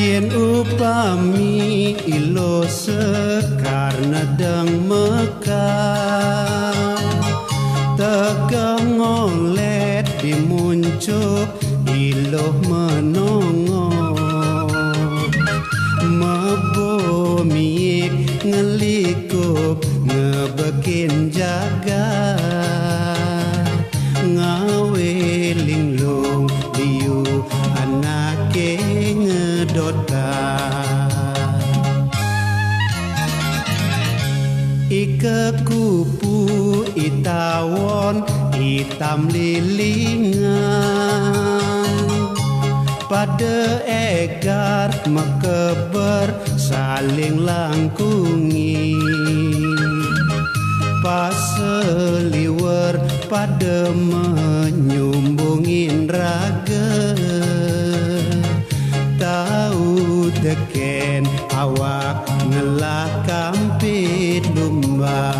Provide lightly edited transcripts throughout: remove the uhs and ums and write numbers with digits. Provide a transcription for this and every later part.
Yen upami ilo sekar nedeng mekar tegang ngolet dimuncuk ilo menongo mebomiik ngelikup ngebekin jaga ngawe linglung liu anake ngedota ike kupu itawon hitam lilingan pada egar mekeber saling langkungi pas seliwer pada menyumbungin raga tahu teken awak ngelah kampit lumba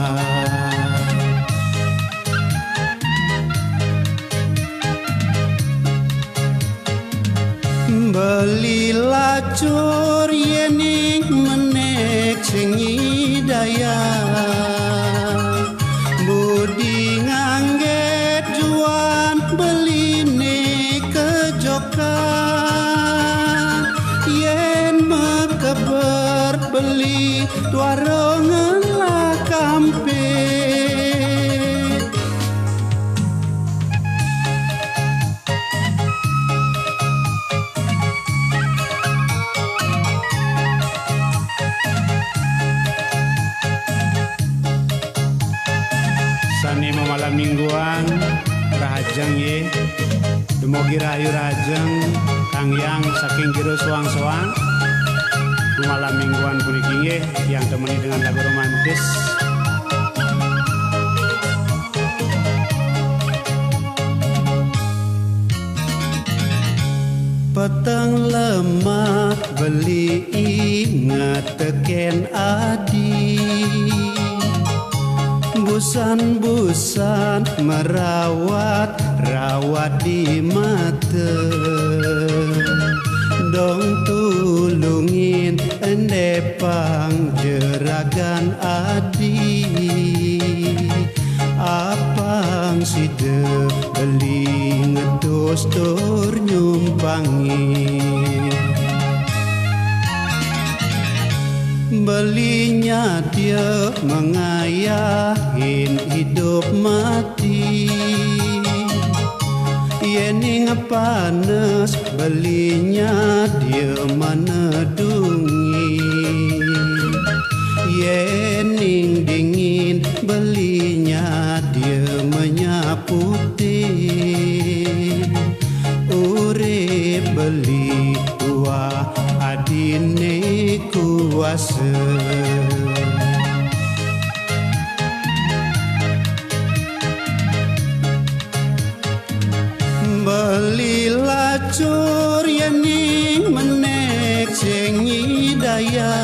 beli lacur yening menek sengi daya budi ngangget juan beli ne kejokan yen mekeber beli tuarongan lah kampit sani malam mingguan rahajeng ye demogi rahayu rajeng kang yang saking jero soang-soang malam mingguan puniki nggih yang temani dengan lagu romantis peteng lemak beli ingat teken adi busan-busan merawat di mata dong tulungin endepang jeragan adi apang side beli ngedos tur nyumpangi belinya dia mengayahin hidup mati yening panas belinya dia menedungi yening dingin belinya dia menyaputi urip beli tua adine kuasa beli lacur yening menek sengi daya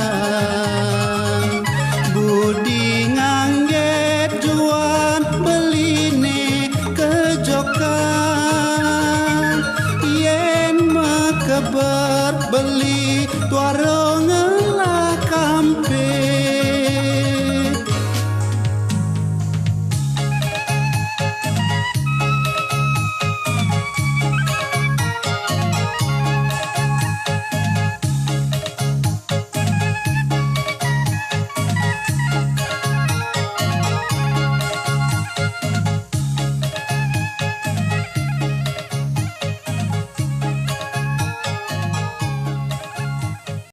budi ngangget juan beli ne kejokan yen mekeber beli tuara